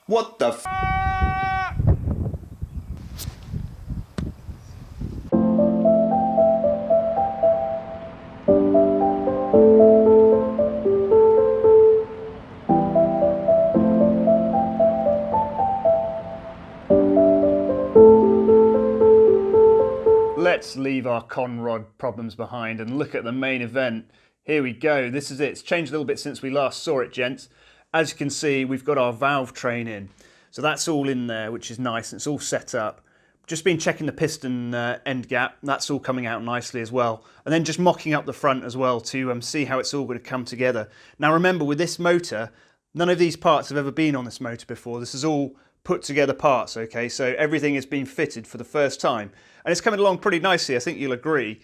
What the f? Let's leave our conrod problems behind and look at the main event. Here we go. This is it. It's changed a little bit since we last saw it, gents. As you can see, we've got our valve train in. So that's all in there, which is nice. And it's all set up. Just been checking the piston end gap. That's all coming out nicely as well. And then just mocking up the front as well to see how it's all going to come together. Now remember, with this motor, none of these parts have ever been on this motor before. This is all put together parts, okay? So everything has been fitted for the first time. And it's coming along pretty nicely, I think you'll agree.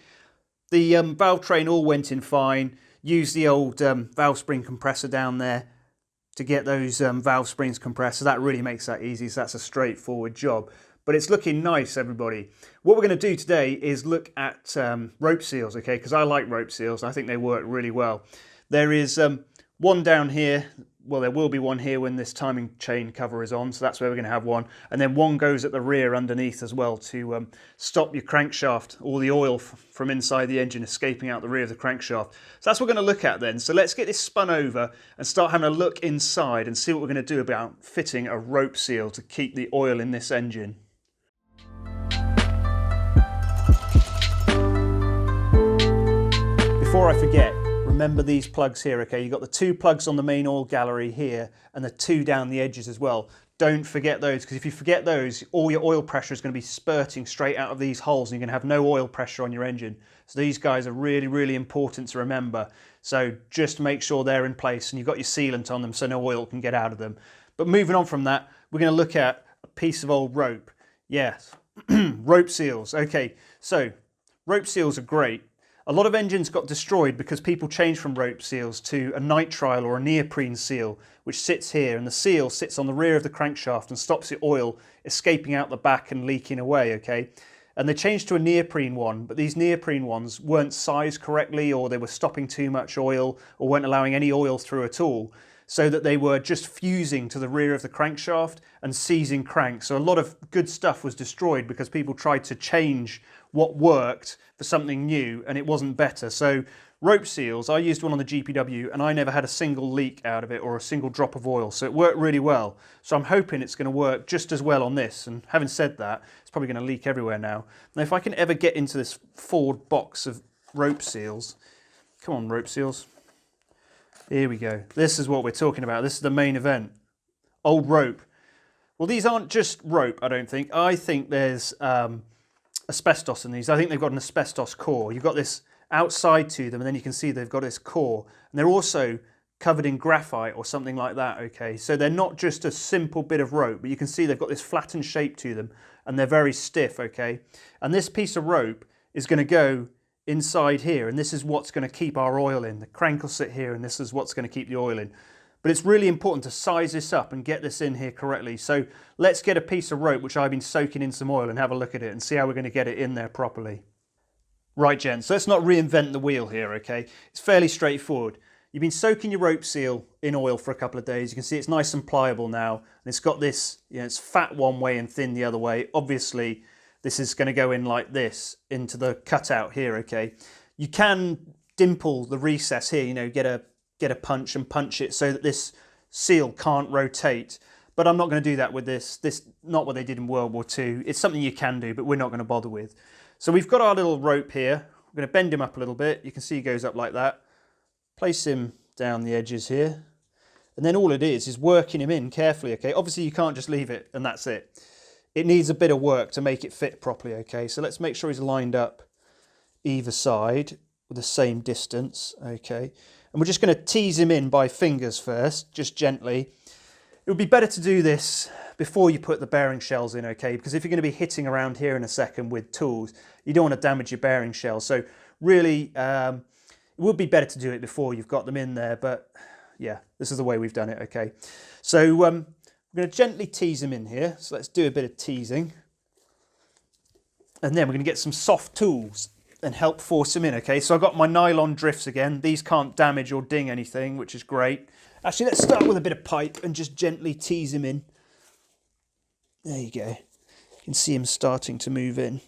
The valve train all went in fine. Used the old valve spring compressor down there to get those valve springs compressed. So that really makes that easy. So that's a straightforward job. But it's looking nice, everybody. What we're going to do today is look at rope seals, okay? Because I like rope seals. I think they work really well. There is one down here. Well, there will be one here when this timing chain cover is on, so that's where we're going to have one. And then one goes at the rear underneath as well to stop your crankshaft, all the oil from inside the engine escaping out the rear of the crankshaft. So that's what we're going to look at then. So let's get this spun over and start having a look inside and see what we're going to do about fitting a rope seal to keep the oil in this engine. Before I forget, remember these plugs here, okay? You've got the two plugs on the main oil gallery here and the two down the edges as well. Don't forget those, because if you forget those, all your oil pressure is going to be spurting straight out of these holes and you're going to have no oil pressure on your engine. So these guys are really, really important to remember. So just make sure they're in place and you've got your sealant on them so no oil can get out of them. But moving on from that, we're going to look at a piece of old rope. Yes, rope seals. Okay, so rope seals are great. A lot of engines got destroyed because people changed from rope seals to a nitrile or a neoprene seal, which sits here, and the seal sits on the rear of the crankshaft and stops the oil escaping out the back and leaking away, okay? And they changed to a neoprene one, but these neoprene ones weren't sized correctly, or they were stopping too much oil, or weren't allowing any oil through at all, so that they were just fusing to the rear of the crankshaft and seizing cranks. So a lot of good stuff was destroyed because people tried to change what worked for something new and it wasn't better. So rope seals, I used one on the GPW and I never had a single leak out of it or a single drop of oil. So it worked really well. So I'm hoping it's going to work just as well on this. And having said that, it's probably going to leak everywhere now. Now if I can ever get into this Ford box of rope seals, come on rope seals. Here we go. This is what we're talking about. This is the main event. Old rope. Well, these aren't just rope, I don't think. I think there's asbestos in these. I think they've got an asbestos core. You've got this outside to them and then you can see they've got this core. And they're also covered in graphite or something like that, okay? So they're not just a simple bit of rope, but you can see they've got this flattened shape to them and they're very stiff, okay? And this piece of rope is going to go inside here and this is what's going to keep our oil in. The crank will sit here and this is what's going to keep the oil in. But it's really important to size this up and get this in here correctly. So let's get a piece of rope which I've been soaking in some oil and have a look at it and see how we're going to get it in there properly. Right, gents, so let's not reinvent the wheel here, okay? It's fairly straightforward. You've been soaking your rope seal in oil for a couple of days. You can see it's nice and pliable now. And it's got this, it's fat one way and thin the other way. Obviously, this is going to go in like this into the cutout here, okay? You can dimple the recess here, get a punch and punch it so that this seal can't rotate. But I'm not going to do that with this. This not what they did in World War II. It's something you can do, but we're not going to bother with. So we've got our little rope here. We're going to bend him up a little bit. You can see he goes up like that. Place him down the edges here. And then all it is working him in carefully, okay? Obviously you can't just leave it and that's it. It needs a bit of work to make it fit properly, okay? So let's make sure he's lined up either side with the same distance, okay? And we're just going to tease him in by fingers first, just gently. It would be better to do this before you put the bearing shells in, okay? Because if you're going to be hitting around here in a second with tools, you don't want to damage your bearing shells. So really, it would be better to do it before you've got them in there. But yeah, this is the way we've done it, okay? So we're going to gently tease him in here. So let's do a bit of teasing. And then we're going to get some soft tools. and help force them in, okay? So I've got my nylon drifts again. These can't damage or ding anything, which is great. Actually, let's start with a bit of pipe and just gently tease him in. There you go. You can see him starting to move in.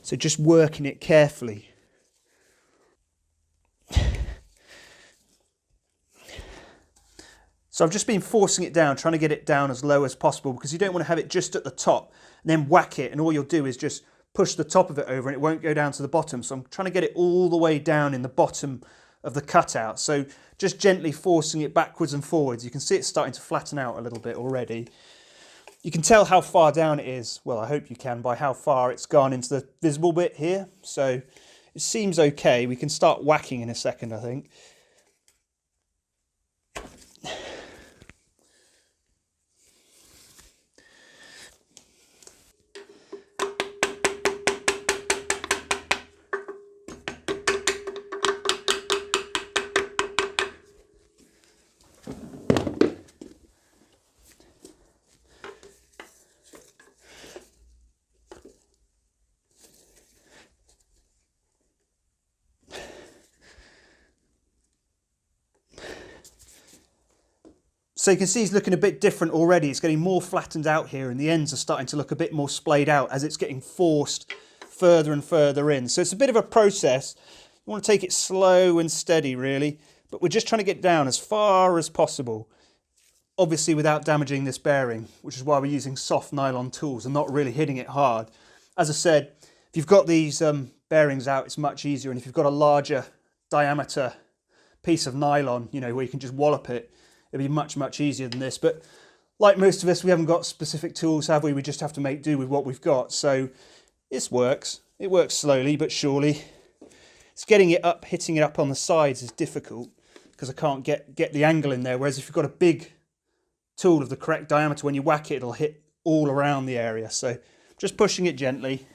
So just working it carefully. So I've just been forcing it down, trying to get it down as low as possible, because you don't want to have it just at the top and then whack it, and all you'll do is just push the top of it over and it won't go down to the bottom. So I'm trying to get it all the way down in the bottom of the cutout. So just gently forcing it backwards and forwards. You can see it's starting to flatten out a little bit already. You can tell how far down it is. Well, I hope you can, by how far it's gone into the visible bit here. So it seems okay. We can start whacking in a second, I think. So you can see he's looking a bit different already. It's getting more flattened out here and the ends are starting to look a bit more splayed out as it's getting forced further and further in. So it's a bit of a process. You want to take it slow and steady really, but we're just trying to get down as far as possible. Obviously without damaging this bearing, which is why we're using soft nylon tools and not really hitting it hard. As I said, if you've got these bearings out, it's much easier. And if you've got a larger diameter piece of nylon, you know, where you can just wallop it, it'd be much, much easier than this. But like most of us, we haven't got specific tools, have we? We just have to make do with what we've got. So this works. It works slowly but surely. It's getting it up, hitting it up on the sides is difficult because I can't get the angle in there. Whereas if you've got a big tool of the correct diameter, when you whack it, it'll hit all around the area. So just pushing it gently.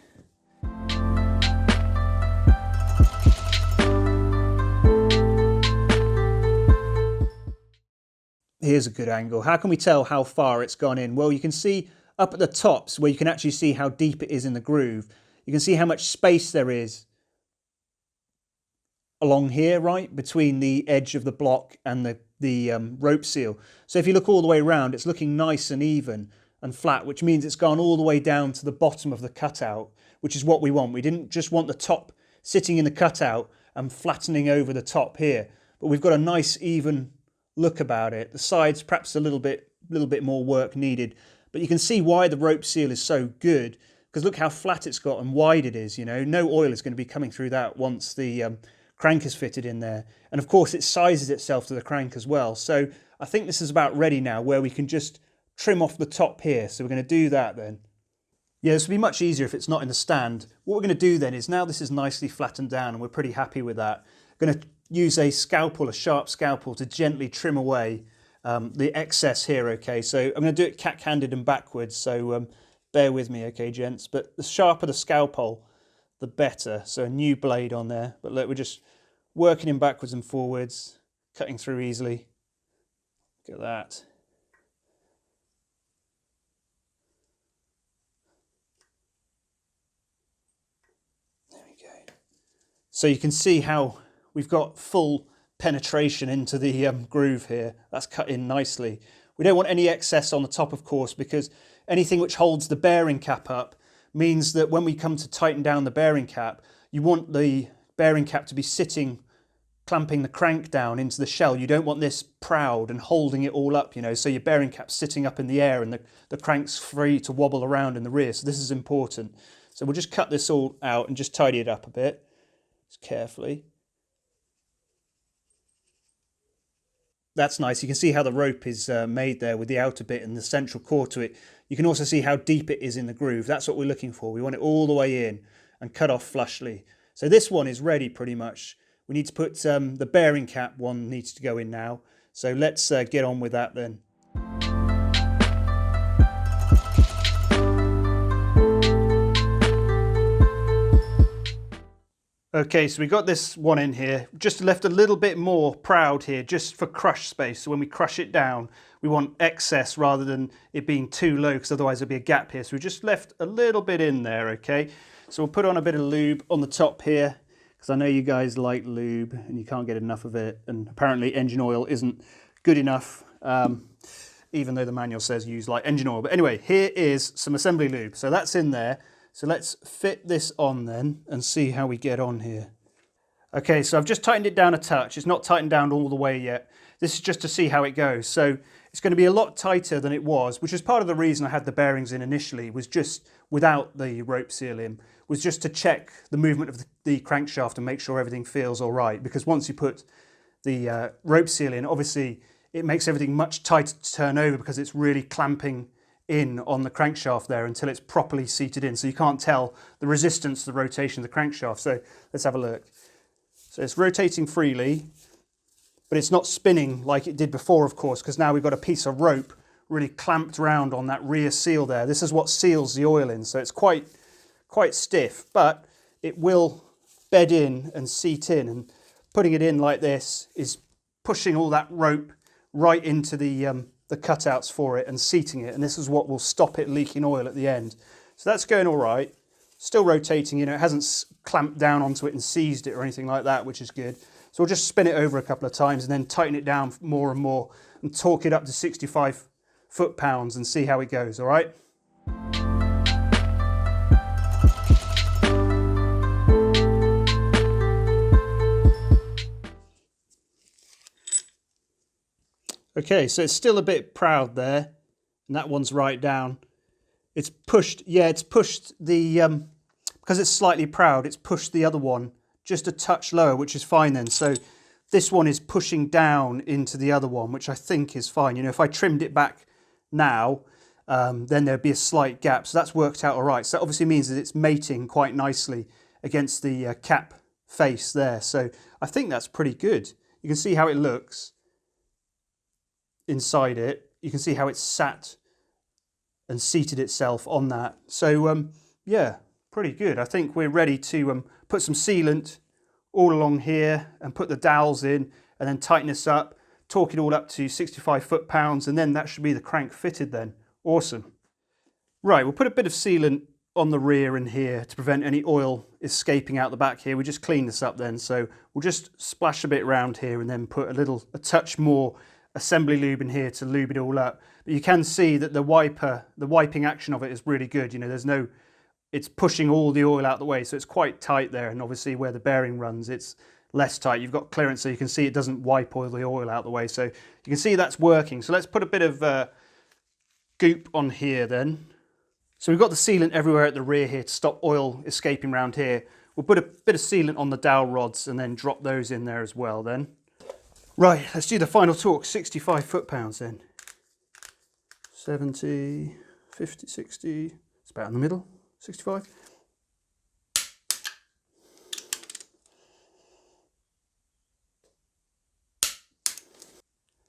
Here's a good angle. How can we tell how far it's gone in? Well, you can see up at the tops where you can actually see how deep it is in the groove. You can see how much space there is along here, right, between the edge of the block and the rope seal. So if you look all the way around, it's looking nice and even and flat, which means it's gone all the way down to the bottom of the cutout, which is what we want. We didn't just want the top sitting in the cutout and flattening over the top here, but we've got a nice even look about it. The sides perhaps a little bit more work needed, but you can see why the rope seal is so good, because look how flat it's got and wide it is. You know, no oil is going to be coming through that once the crank is fitted in there, and of course it sizes itself to the crank as well. So I think this is about ready now, where we can just trim off the top here. So we're going to do that then. Yeah, this will be much easier if it's not in the stand. What we're going to do then is, now this is nicely flattened down and we're pretty happy with that, I'm going to use a scalpel, a sharp scalpel, to gently trim away the excess here, okay? So I'm going to do it cack-handed and backwards, so bear with me, okay, gents? But the sharper the scalpel, the better. So a new blade on there, but look, we're just working in backwards and forwards, cutting through easily. Look at that. There we go. So you can see how we've got full penetration into the groove here. That's cut in nicely. We don't want any excess on the top, of course, because anything which holds the bearing cap up means that when we come to tighten down the bearing cap, you want the bearing cap to be sitting, clamping the crank down into the shell. You don't want this proud and holding it all up, you know, so your bearing cap's sitting up in the air and the crank's free to wobble around in the rear. So this is important. So we'll just cut this all out and just tidy it up a bit, just carefully. That's nice. You can see how the rope is made there with the outer bit and the central core to it. You can also see how deep it is in the groove. That's what we're looking for. We want it all the way in and cut off flushly. So this one is ready pretty much. We need to put the bearing cap one needs to go in now. So let's get on with that then. Okay, so we got this one in here, just left a little bit more proud here, just for crush space. So when we crush it down, we want excess rather than it being too low, because otherwise there'll be a gap here. So we just left a little bit in there, okay? So we'll put on a bit of lube on the top here, because I know you guys like lube and you can't get enough of it. And apparently engine oil isn't good enough, even though the manual says use light engine oil. But anyway, here is some assembly lube. So that's in there. So let's fit this on then and see how we get on here. Okay, so I've just tightened it down a touch. It's not tightened down all the way yet. This is just to see how it goes. So it's going to be a lot tighter than it was, which is part of the reason I had the bearings in initially, was just without the rope seal in, was just to check the movement of the crankshaft and make sure everything feels all right. Because once you put the rope seal in, obviously it makes everything much tighter to turn over because it's really clamping in on the crankshaft there until it's properly seated in, so you can't tell the resistance to the rotation of the crankshaft. So let's have a look. So it's rotating freely, but it's not spinning like it did before, of course, because now we've got a piece of rope really clamped around on that rear seal there. This is what seals the oil in, so it's quite stiff, but it will bed in and seat in, and putting it in like this is pushing all that rope right into the cutouts for it and seating it, and this is what will stop it leaking oil at the end. So that's going all right. Still rotating, you know, it hasn't clamped down onto it and seized it or anything like that, which is good. So we'll just spin it over a couple of times and then tighten it down more and more and torque it up to 65 foot-pounds and see how it goes, all right? Okay, so it's still a bit proud there, and that one's right down. It's pushed, yeah, it's pushed the, because it's slightly proud, it's pushed the other one just a touch lower, which is fine then. So this one is pushing down into the other one, which I think is fine. You know, if I trimmed it back now, then there'd be a slight gap. So that's worked out all right. So that obviously means that it's mating quite nicely against the cap face there. So I think that's pretty good. You can see how it looks inside it. You can see how it's sat and seated itself on that. So yeah, pretty good. I think we're ready to put some sealant all along here and put the dowels in and then tighten this up, torque it all up to 65 foot-pounds, and then that should be the crank fitted then. Awesome. Right, we'll put a bit of sealant on the rear and here to prevent any oil escaping out the back here. We just clean this up then. So we'll just splash a bit around here and then put a touch more assembly lube in here to lube it all up. But you can see that the wiping action of it is really good. You know, it's pushing all the oil out the way, so it's quite tight there, and obviously where the bearing runs it's less tight. You've got clearance, so you can see it doesn't wipe all the oil out the way, so you can see that's working. So let's put a bit of goop on here then. So we've got the sealant everywhere at the rear here to stop oil escaping around here. We'll put a bit of sealant on the dowel rods and then drop those in there as well then. Right, let's do the final torque, 65 foot-pounds then. 70, 50, 60, it's about in the middle, 65.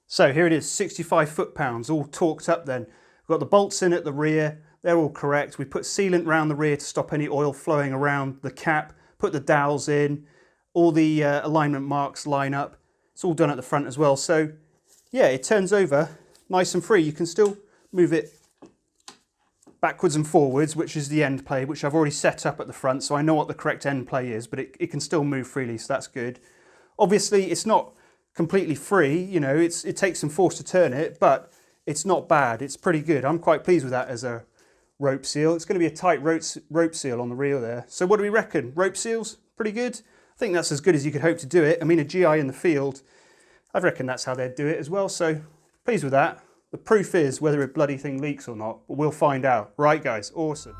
So here it is, 65 foot-pounds, all torqued up then. We've got the bolts in at the rear, they're all correct. We put sealant around the rear to stop any oil flowing around the cap, put the dowels in, all the alignment marks line up. It's all done at the front as well. So yeah, it turns over nice and free. You can still move it backwards and forwards, which is the end play, which I've already set up at the front, so I know what the correct end play is, but it can still move freely, so that's good. Obviously, it's not completely free, you know, it takes some force to turn it, but it's not bad. It's pretty good. I'm quite pleased with that as a rope seal. It's going to be a tight rope seal on the rear there. So what do we reckon? Rope seals? Pretty good? I think that's as good as you could hope to do it. I mean, a GI in the field, I reckon that's how they'd do it as well, so pleased with that. The proof is whether a bloody thing leaks or not, but we'll find out. Right, guys? Awesome.